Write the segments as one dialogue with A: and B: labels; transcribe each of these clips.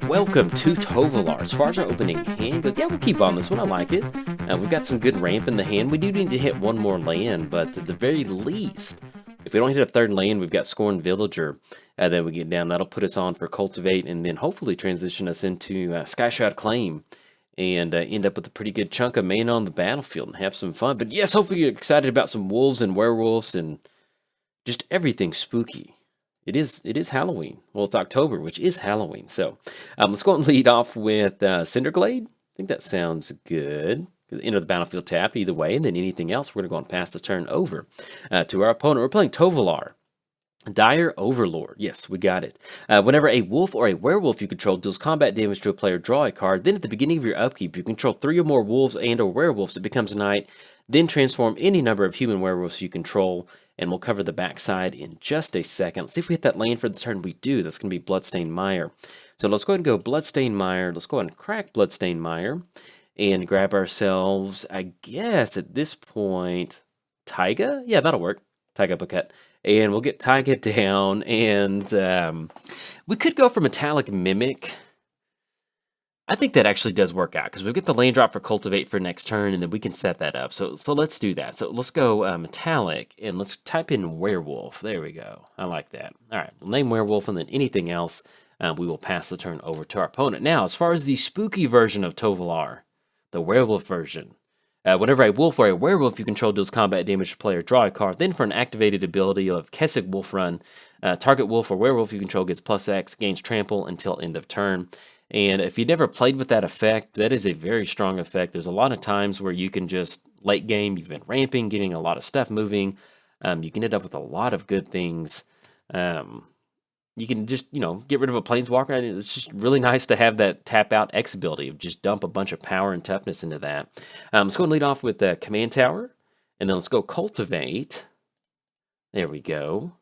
A: Welcome to Tovolar. As far as our opening hand goes, yeah, we'll keep on this one. I like it. We've got some good ramp in the hand. We do need to hit one more land, but at the very least, if we don't hit a third land, we've got Scorn Villager. Then we get down. That'll put us on for Cultivate, and then hopefully transition us into Skyshroud Claim, and end up with a pretty good chunk of mana on the battlefield and have some fun. But yes, hopefully you're excited about some wolves and werewolves and just everything spooky. It is Halloween. Well, it's October, which is Halloween. So let's go and lead off with Cinderglade. I think that sounds good. Enter the battlefield tapped either way, and then anything else, we're going to go and pass the turn over to our opponent. We're playing Tovolar. Dire Overlord. Yes, we got it. Whenever a wolf or a werewolf you control deals combat damage to a player, draw a card. Then at the beginning of your upkeep, you control 3 or more wolves and or werewolves. It becomes a night. Then transform any number of human werewolves you control, and we'll cover the backside in just a second. Let's see if we hit that land for the turn. We do. That's going to be Bloodstained Mire. So let's go ahead and go Bloodstained Mire. Let's go ahead and crack Bloodstained Mire and grab ourselves, I guess at this point, Taiga? Yeah, that'll work. Taiga Bucket. And we'll get Taiga down, and we could go for Metallic Mimic. I think that actually does work out, because we'll get the land drop for Cultivate for next turn, and then we can set that up. So let's do that. So let's go Metallic, and let's type in Werewolf. There we go. I like that. All right, we'll name Werewolf, and then anything else, we will pass the turn over to our opponent. Now, as far as the spooky version of Tovolar, the Werewolf version, whenever a wolf or a werewolf you control deals combat damage to player, draw a card. Then for an activated ability of Kessig Wolf Run, target wolf or werewolf you control gets +X, gains trample until end of turn. And if you've never played with that effect, that is a very strong effect. There's a lot of times where you can just, late game, you've been ramping, getting a lot of stuff moving. You can end up with a lot of good things. You can just, get rid of a Planeswalker, and it's just really nice to have that tap out X ability of just dump a bunch of power and toughness into that. Let's go and lead off with Command Tower, and then let's go Cultivate. There we go.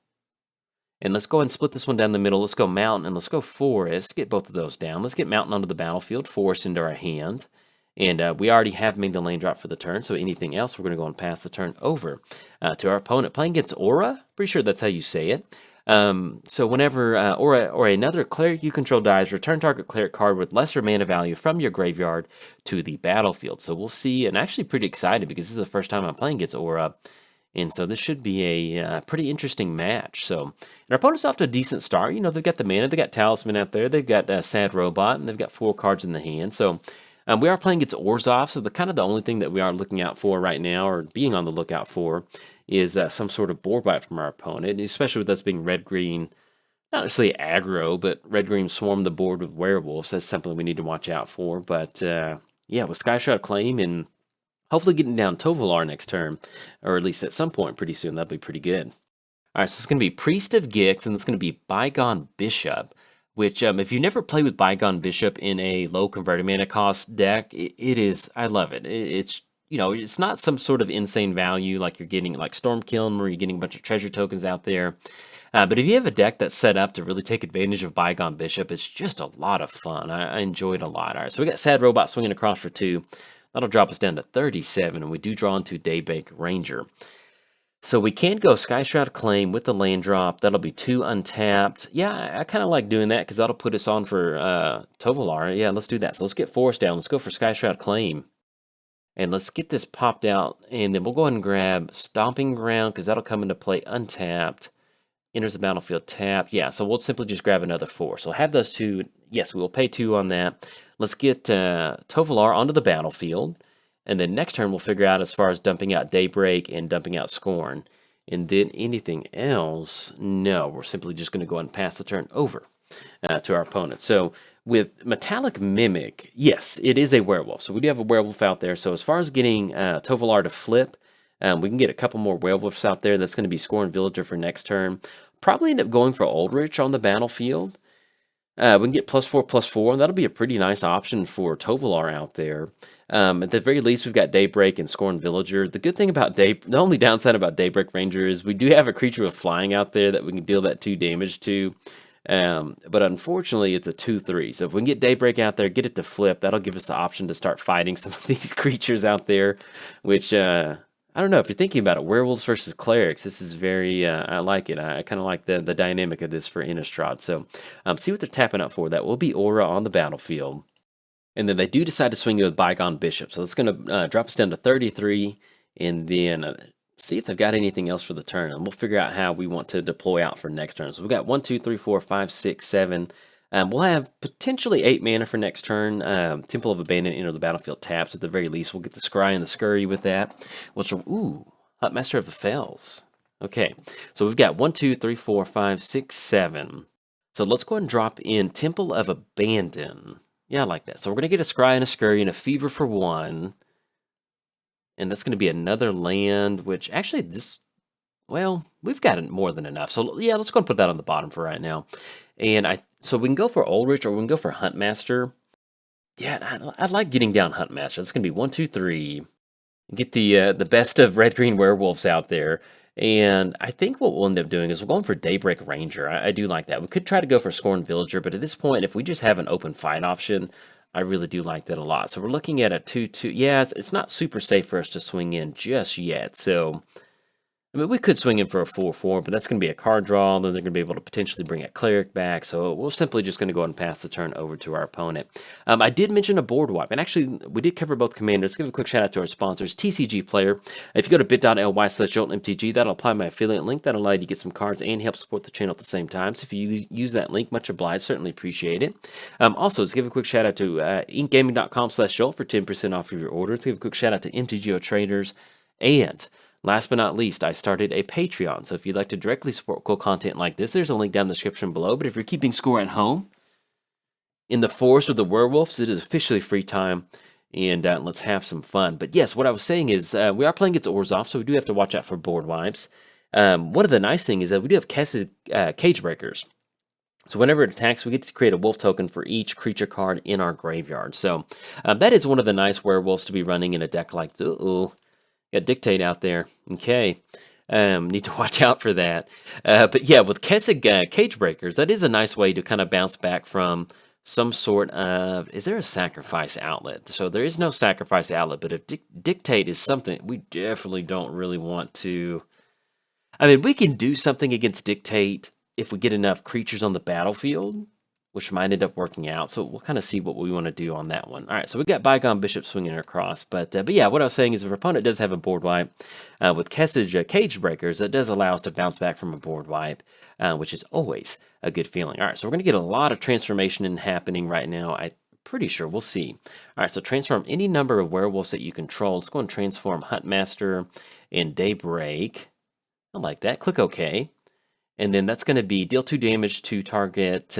A: And let's go ahead and split this one down the middle. Let's go Mountain, and let's go Forest. Get both of those down. Let's get Mountain onto the battlefield, Forest into our hand. And we already have made the land drop for the turn, so anything else, we're going to go and pass the turn over to our opponent. Playing against Orah, pretty sure that's how you say it. So whenever Orah or another cleric you control dies, return target cleric card with lesser mana value from your graveyard to the battlefield. So we'll see, and actually pretty excited because this is the first time I'm playing against Orah. And so this should be a pretty interesting match. So, and our opponent's off to a decent start. They've got the mana, they've got Talisman out there, they've got Sad Robot, and they've got 4 cards in the hand. So we are playing against Orzhov, so the only thing that we are looking out for right now, or being on the lookout for, is some sort of board wipe from our opponent, especially with us being red-green, not necessarily aggro, but red-green swarm the board with werewolves. That's something we need to watch out for. But yeah, with Skyshroud Claim and hopefully getting down Tovolar next turn, or at least at some point pretty soon, that'll be pretty good. All right, so it's going to be Priest of Gix, and it's going to be Bygone Bishop, which if you never played with Bygone Bishop in a low converted mana cost deck, it is, I love it. It's it's not some sort of insane value like you're getting like Stormkiln, where you're getting a bunch of treasure tokens out there. But if you have a deck that's set up to really take advantage of Bygone Bishop, it's just a lot of fun. I enjoy it a lot. All right, so we got Sad Robot swinging across for 2. That'll drop us down to 37, and we do draw into Daybreak Ranger. So we can go Skyshroud Claim with the land drop. That'll be 2 untapped. Yeah, I kind of like doing that because that'll put us on for Tovolar. Yeah, let's do that. So let's get Forest down. Let's go for Skyshroud Claim. And let's get this popped out, and then we'll go ahead and grab Stomping Ground because that'll come into play untapped. Enters the battlefield tapped. Yeah, so we'll simply just grab another 4. So have those 2. Yes, we will pay 2 on that. Let's get Tovolar onto the battlefield. And then next turn we'll figure out as far as dumping out Daybreak and dumping out Scorn. And then anything else, no, we're simply just going to go ahead and pass the turn over to our opponent. So with Metallic Mimic, yes, it is a werewolf. So we do have a werewolf out there. So as far as getting Tovolar to flip, we can get a couple more werewolves out there. That's going to be Scorn Villager for next turn. Probably end up going for Ulrich on the battlefield. We can get +4/+4, and that'll be a pretty nice option for Tovolar out there. At the very least, we've got Daybreak and Scorn Villager. The good thing about the only downside about Daybreak Ranger is we do have a creature with flying out there that we can deal that 2 damage to. But unfortunately, it's a 2/3. So if we can get Daybreak out there, get it to flip, that'll give us the option to start fighting some of these creatures out there, which I don't know if you're thinking about it. Werewolves versus clerics. This is very. I like it. I kind of like the dynamic of this for Innistrad. So, see what they're tapping up for. That will be Orah on the battlefield, and then they do decide to swing you with Bygone Bishop. So that's going to drop us down to 33, and then see if they've got anything else for the turn, and we'll figure out how we want to deploy out for next turn. So we've got 1, 2, 3, 4, 5, 6, 7. We'll have potentially 8 mana for next turn. Temple of Abandon enter the battlefield taps. At the very least, we'll get the Scry and the Scurry with that. Which are, ooh, Huntmaster of the Fells. Okay, so we've got 1, 2, 3, 4, 5, 6, 7. So let's go ahead and drop in Temple of Abandon. Yeah, I like that. So we're going to get a Scry and a Scurry and a Fever for 1. And that's going to be another land, which actually this... Well, we've got more than enough. So yeah, let's go and put that on the bottom for right now. And so we can go for Ulrich or we can go for Huntmaster. Yeah, I like getting down Huntmaster. It's going to be 1, 2, 3. Get the best of red-green werewolves out there. And I think what we'll end up doing is we're going for Daybreak Ranger. I do like that. We could try to go for Scorn Villager, but at this point, if we just have an open fight option, I really do like that a lot. So we're looking at a 2-2. Yeah, it's not super safe for us to swing in just yet. So... I mean, we could swing in for a 4-4, but that's going to be a card draw. Then they're going to be able to potentially bring a cleric back. So we're simply just going to go ahead and pass the turn over to our opponent. I did mention a board wipe, and actually we did cover both commanders. Let's give a quick shout out to our sponsors, TCG Player. If you go to bit.ly/JoltMTG, that'll apply my affiliate link. That'll allow you to get some cards and help support the channel at the same time. So if you use that link, much obliged. Certainly appreciate it. Also, let's give a quick shout out to inkgaming.com/Jolt for 10% off of your order. Let's give a quick shout out to MTGOTraders. And last but not least, I started a Patreon. So if you'd like to directly support cool content like this, there's a link down in the description below. But if you're keeping score at home, in the forest with the werewolves, it is officially free time. And let's have some fun. But yes, what I was saying is we are playing against Orzhov, so we do have to watch out for board wipes. One of the nice things is that we do have Cage Breakers. So whenever it attacks, we get to create a wolf token for each creature card in our graveyard. So that is one of the nice werewolves to be running in a deck like this. Uh-oh. Got Dictate out there. Okay. Need to watch out for that. But yeah, with Cage Breakers, that is a nice way to kind of bounce back from some sort of... Is there a sacrifice outlet? So there is no sacrifice outlet, but if Dictate is something we definitely don't really want to... I mean, we can do something against Dictate if we get enough creatures on the battlefield, which might end up working out. So we'll kind of see what we want to do on that one. All right, so we got Bygone Bishop swinging across. But yeah, what I was saying is if our opponent does have a board wipe, with Cage Breakers, that does allow us to bounce back from a board wipe, which is always a good feeling. All right, so we're going to get a lot of transformation happening right now. I'm pretty sure. We'll see. All right, so transform any number of werewolves that you control. Let's go and transform Huntmaster and Daybreak. I like that. Click OK. And then that's going to be deal 2 damage to target...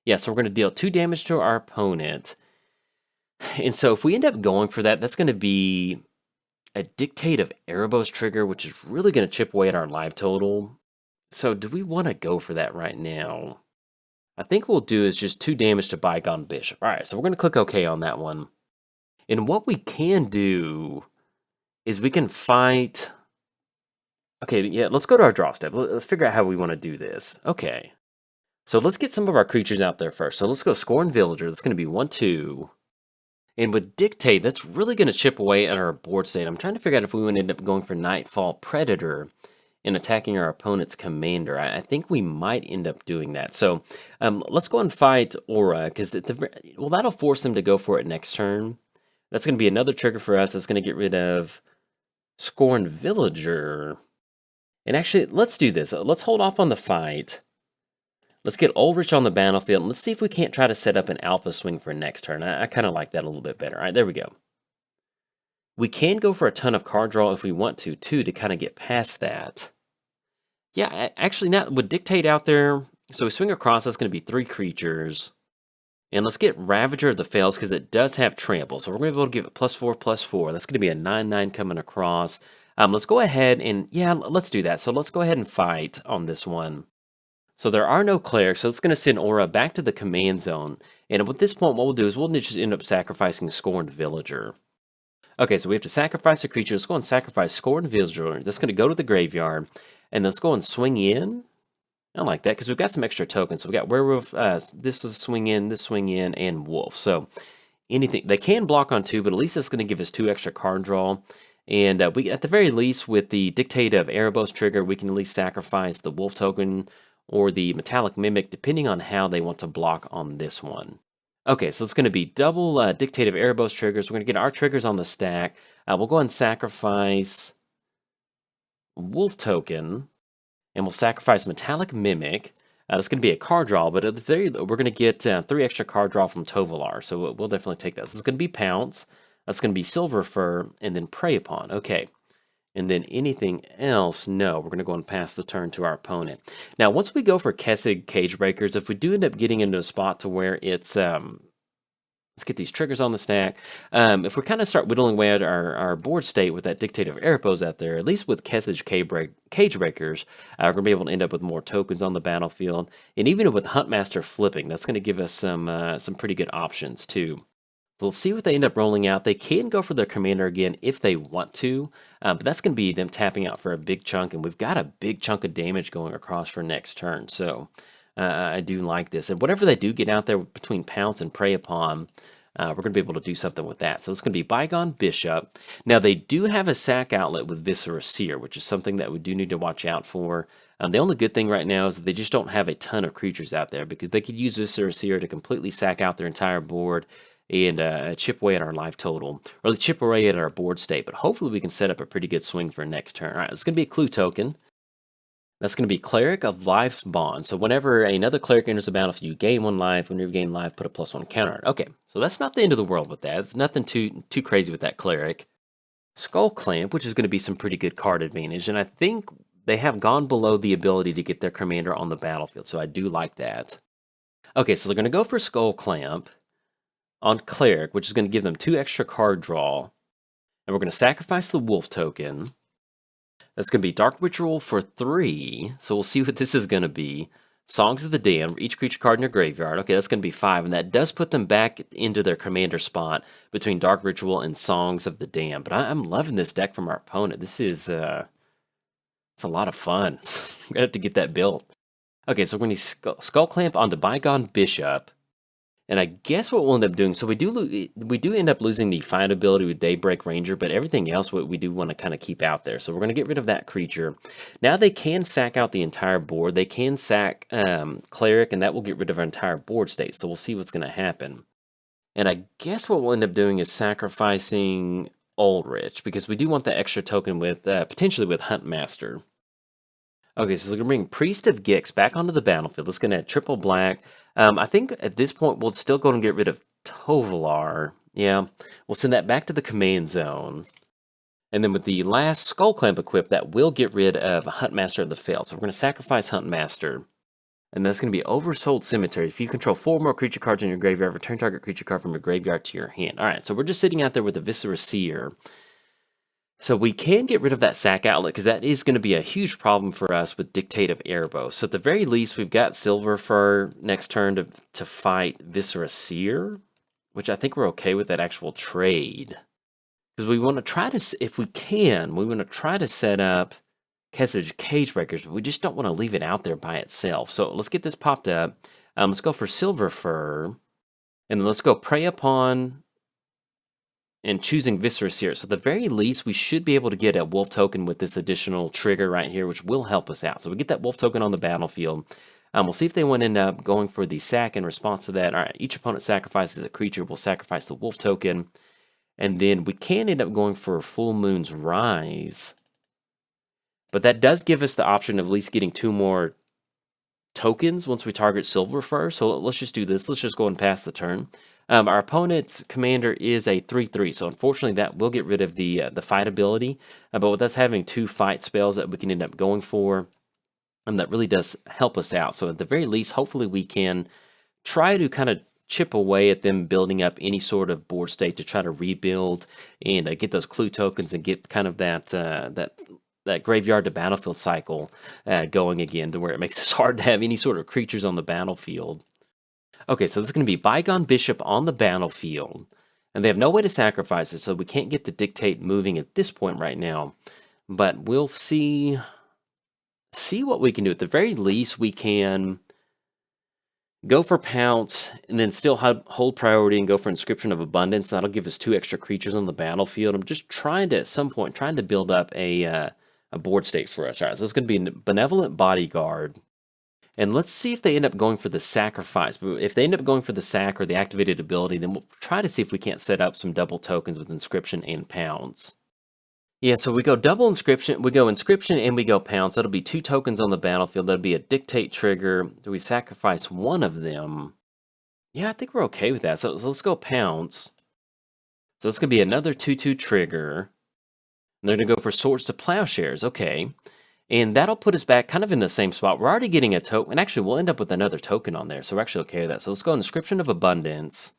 A: Yeah, so we're going to deal 2 damage to our opponent. And so if we end up going for that, that's going to be a Dictate of Erebos trigger, which is really going to chip away at our life total. So do we want to go for that right now? I think what we'll do is just 2 damage to Bygone Bishop. All right, so we're going to click OK on that one. And what we can do is we can fight... Okay, yeah, let's go to our draw step. Let's figure out how we want to do this. Okay. So let's get some of our creatures out there first. So let's go Scorn Villager. That's going to be 1, 2. And with Dictate, that's really going to chip away at our board state. I'm trying to figure out if we want to end up going for Nightfall Predator and attacking our opponent's commander. I think we might end up doing that. So let's go and fight Orah, because well, that'll force them to go for it next turn. That's going to be another trigger for us. That's going to get rid of Scorn Villager. And actually, let's do this. Let's hold off on the fight. Let's get Ulrich on the battlefield, and let's see if we can't try to set up an alpha swing for next turn. I kind of like that a little bit better. All right, there we go. We can go for a ton of card draw if we want to, too, to kind of get past that. Yeah, actually, not with Dictate out there. So we swing across, that's going to be 3 creatures. And let's get Ravager of the Fells, because it does have Trample. So we're going to be able to give it +4/+4. That's going to be a 9/9 coming across. Let's go ahead and, yeah, let's do that. So let's go ahead and fight on this one. So there are no clerics, so it's going to send Orah back to the command zone. And at this point, what we'll do is we'll just end up sacrificing Scorned Villager. Okay, so we have to sacrifice a creature. Let's go and sacrifice Scorned Villager. That's going to go to the graveyard. And let's go and swing in. I like that, because we've got some extra tokens. So we've got Werewolf, this is swing in, and Wolf. So anything, they can block on 2, but at least it's going to give us 2 extra card draw. And we, at the very least, with the Dictate of Erebos trigger, we can at least sacrifice the Wolf token or the Metallic Mimic, depending on how they want to block on this one. Okay, so it's going to be double Dictate of Erebos triggers. We're going to get our triggers on the stack. We'll go ahead and sacrifice Wolf token, and we'll sacrifice Metallic Mimic. That's going to be a card draw, but at the we're going to get 3 extra card draw from Tovolar, so we'll definitely take that. So it's going to be Pounce, that's going to be Silver Fur, and then Prey Upon. Okay, and then anything else, no, we're going to go and pass the turn to our opponent. Now, once we go for Kessig Cage Breakers, if we do end up getting into a spot to where it's let's get these triggers on the stack. If we kind of start whittling away at our board state with that Dictate of Erebos out there, at least with Kessig Cage Breakers, we're going to be able to end up with more tokens on the battlefield. And even with Huntmaster flipping, that's going to give us some pretty good options too. We'll see what they end up rolling out. They can go for their commander again if they want to, but that's going to be them tapping out for a big chunk, and we've got a big chunk of damage going across for next turn. So I do like this. And whatever they do get out there between Pounce and Prey Upon, we're going to be able to do something with that. So it's going to be Bygone Bishop. Now, they do have a sack outlet with Viscera Seer, which is something that we do need to watch out for. The only good thing right now is that they just don't have a ton of creatures out there, because they could use Viscera Seer to completely sack out their entire board and chip away at our life total, or chip away at our board state. But hopefully we can set up a pretty good swing for next turn. All right, it's going to be a clue token. That's going to be Cleric of Life's Bond. So whenever another cleric enters the battlefield, you gain 1 life. Whenever you gain life, put a +1 counter on it. Okay, so that's not the end of the world with that. It's nothing too crazy with that cleric. Skull Clamp, which is going to be some pretty good card advantage, and I think they have gone below the ability to get their commander on the battlefield, so I do like that. Okay, so they're going to go for Skull Clamp on Cleric, which is going to give them 2 extra card draw, and we're going to sacrifice the Wolf token. That's going to be Dark Ritual for 3, so we'll see what this is going to be. Songs of the Damned, each creature card in your graveyard. Okay, that's going to be 5, and that does put them back into their commander spot between Dark Ritual and Songs of the Damned. But I'm loving this deck from our opponent. This is it's a lot of fun. We're going to have to get that built. Okay, so we're going to Skull Clamp onto Bygone Bishop. And I guess what we'll end up doing, so we do end up losing the fight ability with Daybreak Ranger, but everything else we do want to kind of keep out there. So we're going to get rid of that creature. Now they can sack out the entire board. They can sack Cleric, and that will get rid of our entire board state. So we'll see what's going to happen. And I guess what we'll end up doing is sacrificing Ulrich, because we do want that extra token with potentially with Huntmaster. Okay, so we're going to bring Priest of Gix back onto the battlefield. Let's get a triple black. I think at this point we'll still go and get rid of Tovolar. Yeah, we'll send that back to the command zone. And then with the last Skull Clamp equipped, that will get rid of Huntmaster of the Fail. So we're going to sacrifice Huntmaster. And that's going to be Oversold Cemetery. If you control 4 more creature cards in your graveyard, return target creature card from your graveyard to your hand. Alright, so we're just sitting out there with the Viscera Seer. So we can get rid of that sack outlet, because that is going to be a huge problem for us with Dictate of Erebos. So at the very least, we've got Silver Fur next turn to fight Viscera Seer, which I think we're okay with that actual trade. Because we want to try to, if we can, we want to try to set up Kessig Cage Breakers, but we just don't want to leave it out there by itself. So let's get this popped up. Let's go for Silver Fur, and then let's go Prey Upon and choosing Viscera Seer. So at the very least, we should be able to get a Wolf token with this additional trigger right here, which will help us out. So we get that Wolf token on the battlefield. We'll see if they want to end up going for the sack in response to that. All right, each opponent sacrifices a creature. We'll sacrifice the Wolf token. And then we can end up going for Full Moon's Rise. But that does give us the option of at least getting 2 more tokens once we target Silver Fur. So let's just do this. Let's just go and pass the turn. Our opponent's commander is a 3/3, so unfortunately that will get rid of the fight ability. But with us having 2 fight spells that we can end up going for, that really does help us out. So at the very least, hopefully we can try to kind of chip away at them building up any sort of board state to try to rebuild and get those clue tokens and get kind of that graveyard to battlefield cycle going again, to where it makes it hard to have any sort of creatures on the battlefield. Okay, so this is going to be Bygone Bishop on the battlefield, and they have no way to sacrifice it, so we can't get the Dictate moving at this point right now, but we'll see what we can do. At the very least, we can Go for Pounce, and then still hold priority and go for Inscription of Abundance. That'll give us 2 extra creatures on the battlefield. I'm just trying to, at some point, trying to build up a board state for us. All right, so it's going to be a Benevolent Bodyguard. And let's see if they end up going for the sacrifice. But if they end up going for the sack or the activated ability, then we'll try to see if we can't set up some double tokens with Inscription and Pounce. Yeah, so we go double Inscription, we go Inscription and we go Pounce. That'll be 2 tokens on the battlefield. That'll be a Dictate trigger. Do we sacrifice one of them? Yeah, I think we're okay with that. So let's go Pounce. So this could be another 2/2 trigger. And they're going to go for Swords to Plowshares. Okay. And that'll put us back kind of in the same spot. We're already getting a token. And actually, we'll end up with another token on there. So we're actually okay with that. So let's go Inscription of Abundance.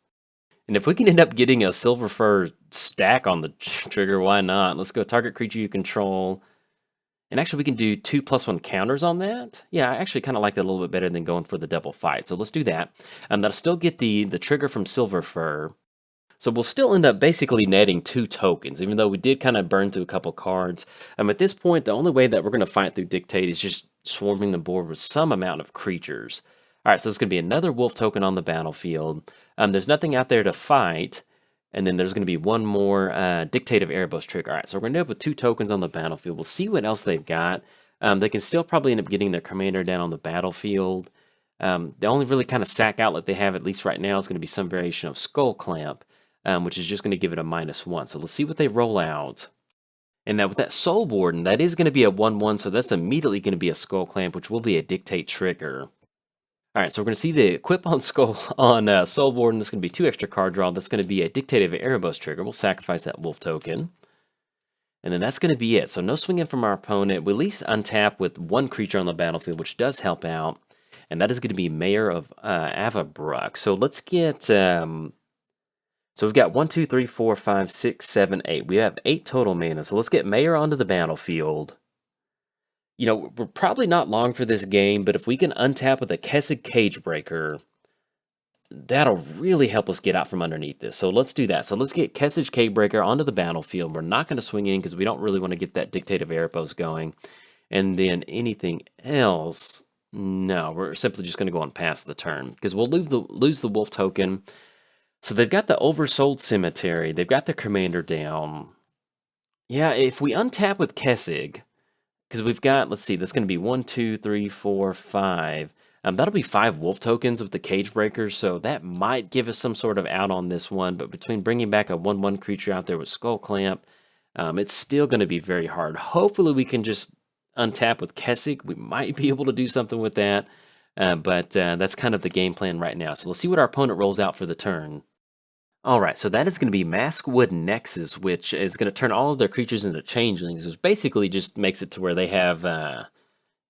A: And if we can end up getting a Silver Fur stack on the trigger, why not? Let's go target creature you control. And actually, we can do 2+1 counters on that. Yeah, I actually kind of like that a little bit better than going for the double fight. So let's do that. That'll still get the trigger from Silver Fur. So we'll still end up basically netting 2 tokens, even though we did kind of burn through a couple cards. At this point, the only way that we're going to fight through Dictate is just swarming the board with some amount of creatures. All right, so it's going to be another wolf token on the battlefield. There's nothing out there to fight. And then there's going to be one more Dictate of Erebos trigger. All right, so we're going to end up with 2 tokens on the battlefield. We'll see what else they've got. They can still probably end up getting their commander down on the battlefield. The only really kind of sack outlet they have, at least right now, is going to be some variation of Skull Clamp, which is just going to give it a -1. So let's see what they roll out. And now with that Soul Warden, that is going to be a 1/1, so that's immediately going to be a Skull Clamp, which will be a Dictate trigger. All right, so we're going to see the equip on Soul Warden. That's going to be 2 extra card draw. That's going to be a Dictate of Erebos trigger. We'll sacrifice that wolf token. And then that's going to be it. So no swinging from our opponent. We at least untap with 1 creature on the battlefield, which does help out. And that is going to be Mayor of Avabruck. So let's get... so we've got 1, 2, 3, 4, 5, 6, 7, 8. We have 8 total mana. So let's get Mayor onto the battlefield. You know, we're probably not long for this game, but if we can untap with a Kessig Cagebreaker, that'll really help us get out from underneath this. So let's do that. So let's get Kessig Cagebreaker onto the battlefield. We're not going to swing in because we don't really want to get that Dictate of Erebos going. And then anything else, no, we're simply just going to go on past the turn because we'll lose the wolf token. So they've got the Oversold Cemetery. They've got their commander down. Yeah, if we untap with Kessig... because we've got, let's see, that's going to be 1, 2, 3, 4, 5. That'll be 5 wolf tokens with the Cage Breakers, so that might give us some sort of out on this one. But between bringing back a 1/1 creature out there with Skull Clamp, it's still going to be very hard. Hopefully we can just untap with Kessig. We might be able to do something with that, but that's kind of the game plan right now. So let's see what our opponent rolls out for the turn. Alright, so that is going to be Maskwood Nexus, which is going to turn all of their creatures into changelings, which basically just makes it to where they have,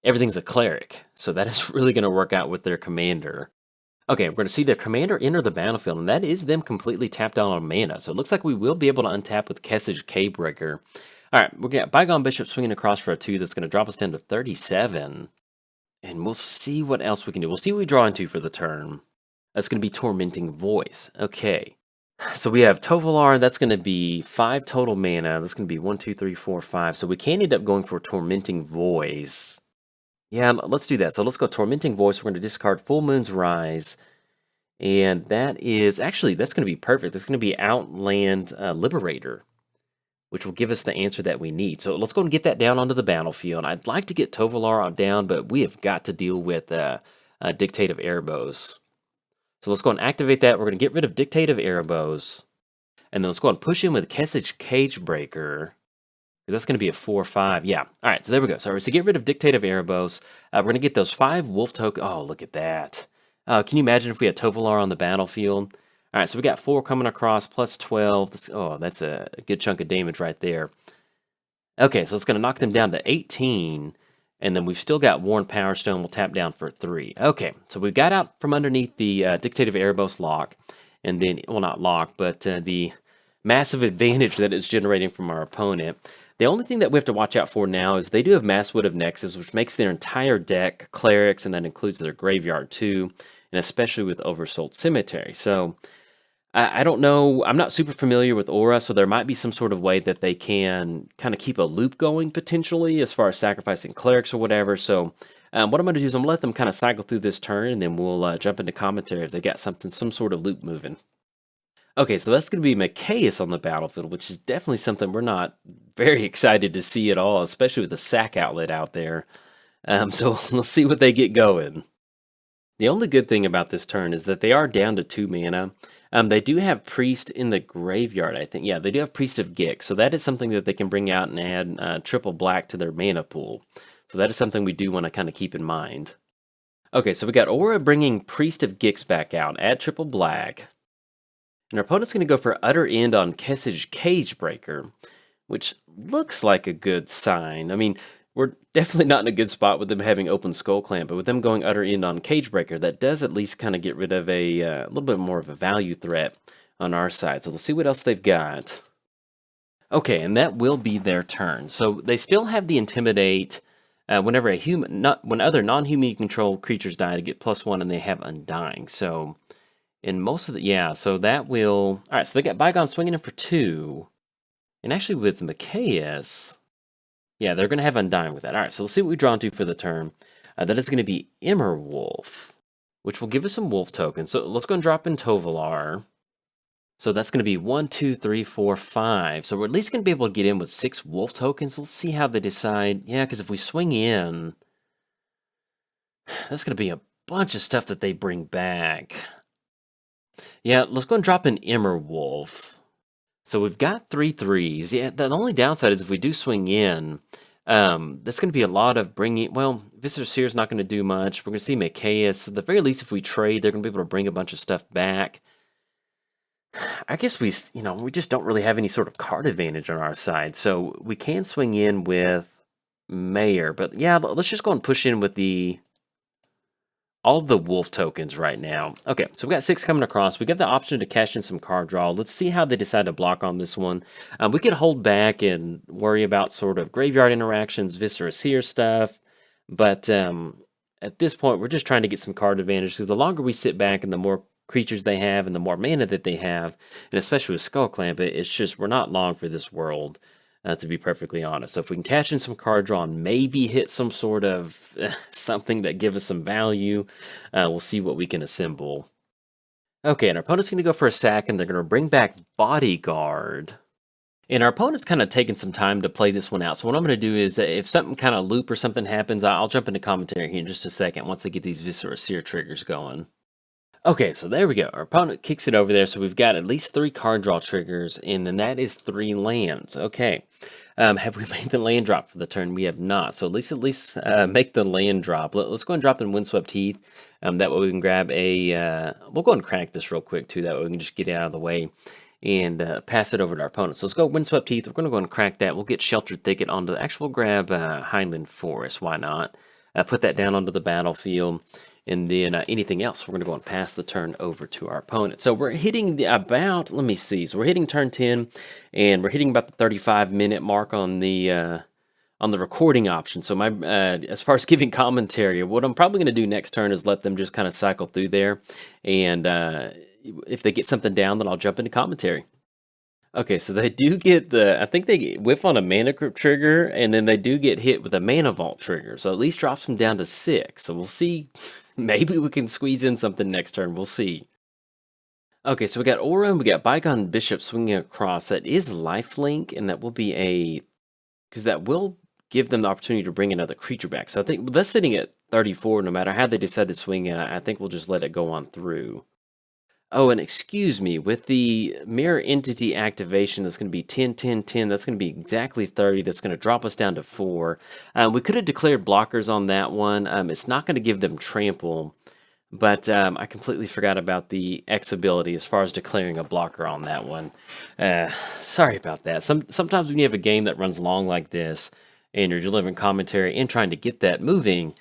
A: everything's a cleric. So that is really going to work out with their commander. Okay, we're going to see their commander enter the battlefield, and that is them completely tapped out on mana. So it looks like we will be able to untap with Kessig Cagebreaker. Alright, we're going to get Bygone Bishop swinging across for a 2 that's going to drop us down to 37. And we'll see what else we can do. We'll see what we draw into for the turn. That's going to be Tormenting Voice. Okay. So we have Tovolar, that's going to be 5 total mana. That's going to be 1, 2, 3, 4, 5. So we can end up going for Tormenting Voice. Yeah, let's do that. So let's go Tormenting Voice. We're going to discard Full Moon's Rise. And that is, actually, that's going to be perfect. That's going to be Outland Liberator, which will give us the answer that we need. So let's go and get that down onto the battlefield. I'd like to get Tovolar down, but we have got to deal with Dictate of Erebos. So let's go and activate that. We're going to get rid of Dictate of Erebos. And then let's go and push in with Kessig Cagebreaker. That's going to be a 4/5. Yeah. All right, so there we go. So to get rid of Dictate of Erebos, we're going to get those 5 wolf tokens. Oh, look at that. Can you imagine if we had Tovolar on the battlefield? All right, so we got 4 coming across, plus 12. Oh, that's a good chunk of damage right there. Okay, so it's going to knock them down to 18. And then we've still got Worn Power Stone. We'll tap down for 3. Okay, so we got out from underneath the Dictate of Erebos lock. And then, well, not lock, but the massive advantage that it's generating from our opponent. The only thing that we have to watch out for now is they do have Maskwood of Nexus, which makes their entire deck clerics, and that includes their graveyard too, and especially with Oversold Cemetery. So I don't know. I'm not super familiar with Orah, so there might be some sort of way that they can kind of keep a loop going potentially as far as sacrificing clerics or whatever. So what I'm going to do is I'm going to let them kind of cycle through this turn, and then we'll jump into commentary if they got some sort of loop moving. Okay, so that's going to be Mikaeus on the battlefield, which is definitely something we're not very excited to see at all, especially with the sack outlet out there. So let's see what they get going. The only good thing about this turn is that they are down to 2 mana. They do have Priest in the graveyard, I think. Yeah, they do have Priest of Gix, so that is something that they can bring out and add triple black to their mana pool. So that is something we do want to kind of keep in mind. Okay, so we got Orah bringing Priest of Gix back out at triple black. And our opponent's going to go for Utter End on Kessage Cagebreaker, which looks like a good sign. I mean, we're definitely not in a good spot with them having open Skull Clamp, but with them going Utter End on Cagebreaker, that does at least kind of get rid of a little bit more of a value threat on our side. So let's see what else they've got. Okay, and that will be their turn. So they still have the Intimidate whenever when other non-human you control creatures die to get +1, and they have Undying. So in most of the, yeah, so that will, all right, so they got Bygone swinging in for 2. And actually with Mikaeus, yeah, they're going to have Undying with that. All right, so let's see what we draw into for the turn. That is going to be Immerwolf, which will give us some wolf tokens. So let's go and drop in Tovolar. So that's going to be 1, 2, 3, 4, 5. So we're at least going to be able to get in with 6 wolf tokens. Let's see how they decide. Yeah, because if we swing in, that's going to be a bunch of stuff that they bring back. Yeah, let's go and drop in Immerwolf. So we've got 3 3s. Yeah, the only downside is if we do swing in, that's going to be a lot of bringing, well, Visitor Seer is not going to do much. We're going to see Mikaeus. At the very least, if we trade, they're going to be able to bring a bunch of stuff back. I guess we just don't really have any sort of card advantage on our side. So we can swing in with Mayor. But yeah, let's just go and push in with all of the wolf tokens right now. Okay, so we got 6 coming across. We got the option to cash in some card draw. Let's see how they decide to block on this one. We could hold back and worry about sort of graveyard interactions, Viscera Seer stuff. But at this point, we're just trying to get some card advantage, because the longer we sit back and the more creatures they have and the more mana that they have, and especially with Skull Clamp, it's just, we're not long for this world. To be perfectly honest. So if we can cash in some card draw and maybe hit some sort of something that gives us some value, we'll see what we can assemble. Okay, and our opponent's going to go for a sack, and they're going to bring back Bodyguard. And our opponent's kind of taking some time to play this one out. So what I'm going to do is, if something kind of loop or something happens, I'll jump into commentary here in just a second once they get these Viscera Seer triggers going. Okay, so there we go. Our opponent kicks it over there, so we've got at least 3 card draw triggers, and then that is 3 lands. Okay, have we made the land drop for the turn? We have not, so at least make the land drop. Let's go and drop in Windswept Heath. That way we can grab a, we'll go and crack this real quick too, that way we can just get it out of the way and pass it over to our opponent. So let's go Windswept Heath. We're going to go and crack that. We'll get Sheltered Thicket onto the, actually we'll grab Highland Forest, why not? Put that down onto the battlefield. And then anything else, we're going to go and pass the turn over to our opponent. So we're hitting about, let me see. So we're hitting turn 10, and we're hitting about the 35-minute mark on the recording option. So as far as giving commentary, what I'm probably going to do next turn is let them just kind of cycle through there. And if they get something down, then I'll jump into commentary. Okay, so they do get I think they whiff on a Mana Crypt trigger, and then they do get hit with a Mana Vault trigger. So at least drops them down to 6. So we'll see. Maybe we can squeeze in something next turn. We'll see. Okay, so we got Orah and we got Bygone Bishop swinging across. That is lifelink, and that will be because that will give them the opportunity to bring another creature back. So I think that's sitting at 34. No matter how they decide to swing in, I think we'll just let it go on through. Oh, and excuse me, with the Mirror Entity activation, that's going to be 10, 10, 10. That's going to be exactly 30. That's going to drop us down to 4. We could have declared blockers on that one. It's not going to give them trample, but I completely forgot about the X ability as far as declaring a blocker on that one. Sorry about that. Sometimes when you have a game that runs long like this, and you're delivering commentary and trying to get that moving,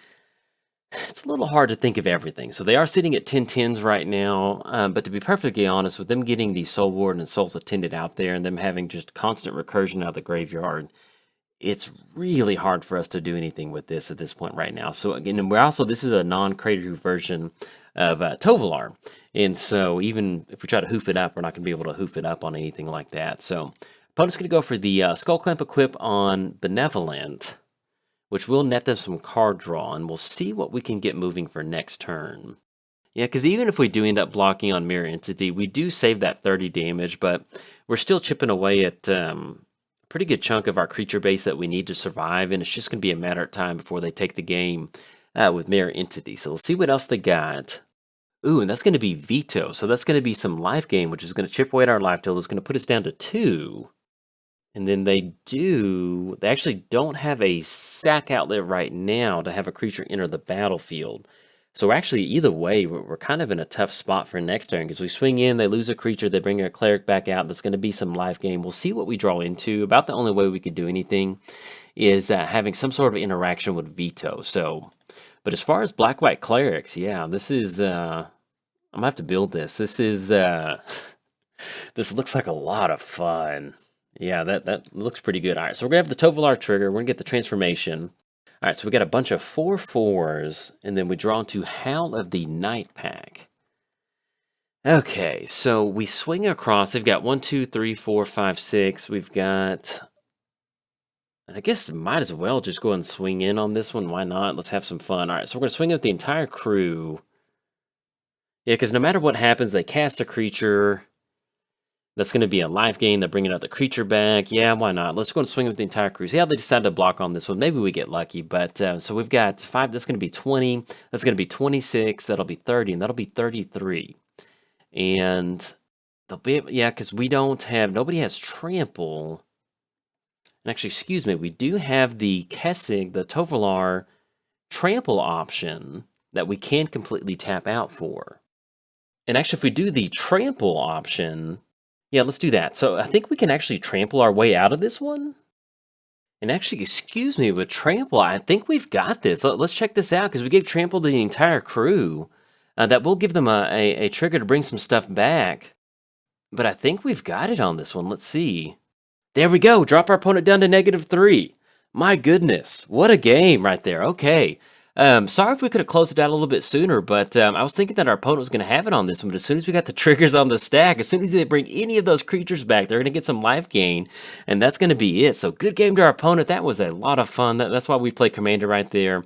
A: it's a little hard to think of everything. So they are sitting at 10/10s right now, but to be perfectly honest, with them getting the Soul Ward and Souls Attended out there and them having just constant recursion out of the graveyard, it's really hard for us to do anything with this at this point right now. So again, and we're also, this is a non-crater version of Tovolar. And so even if we try to hoof it up, we're not going to be able to hoof it up on anything like that. So opponent's going to go for the Skull Clamp equip on Benevolent, which will net them some card draw, and we'll see what we can get moving for next turn. Yeah, because even if we do end up blocking on Mirror Entity, we do save that 30 damage, but we're still chipping away at a pretty good chunk of our creature base that we need to survive, and it's just going to be a matter of time before they take the game with Mirror Entity. So we'll see what else they got. Ooh, and that's going to be Veto, so that's going to be some life gain, which is going to chip away at our life total. It's going to put us down to 2. And then they actually don't have a sack outlet right now to have a creature enter the battlefield. So actually, either way, we're kind of in a tough spot for next turn, because we swing in, they lose a creature, they bring a cleric back out, that's going to be some life gain. We'll see what we draw into. About the only way we could do anything is having some sort of interaction with Veto. So, but as far as black-white clerics, yeah, this is, I'm going to have to build this. This is, this looks like a lot of fun. Yeah, that looks pretty good. All right, so we're going to have the Tovolar trigger, we're going to get the transformation. All right, so we got a bunch of 4/4s, and then we draw into Howl of the Night pack. Okay, so we swing across. They've got 1, 2, 3, 4, 5, 6. We've got, and I guess might as well just go and swing in on this one. Why not? Let's have some fun. All right, so we're going to swing with the entire crew. Yeah, because no matter what happens, they cast a creature. That's going to be a life gain. They're bringing out the creature back. Yeah, why not? Let's go and swing with the entire crew. See how they decide to block on this one. Maybe we get lucky. But so we've got 5. That's going to be 20. That's going to be 26. That'll be 30. And that'll be 33. And they'll be, yeah, because we don't have, nobody has trample. And actually, excuse me, we do have the Kessig, the Tovolar trample option that we can completely tap out for. And actually, if we do the trample option, yeah, let's do that. So I think we can actually trample our way out of this one. And actually, excuse me, with trample, I think we've got this. Let's check this out, because we gave trample to the entire crew. That will give them a trigger to bring some stuff back. But I think we've got it on this one. Let's see. There we go. Drop our opponent down to -3. My goodness. What a game right there. Okay. Sorry if we could have closed it out a little bit sooner, but I was thinking that our opponent was going to have it on this one, but as soon as we got the triggers on the stack, as soon as they bring any of those creatures back, they're going to get some life gain, and that's going to be it. So good game to our opponent. That was a lot of fun. That's why we play Commander right there.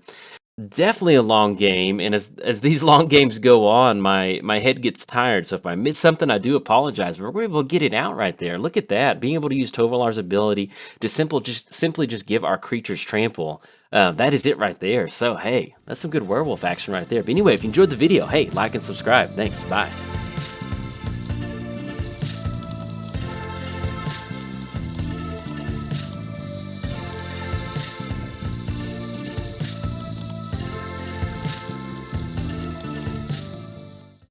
A: Definitely a long game, and as these long games go on, my head gets tired, so if I miss something, I do apologize, but we're able to get it out right there. Look at that, being able to use Tovolar's ability to simply just give our creatures trample. That is it right there. So hey, that's some good werewolf action right there. But anyway, if you enjoyed the video, hey, like and subscribe. Thanks, bye.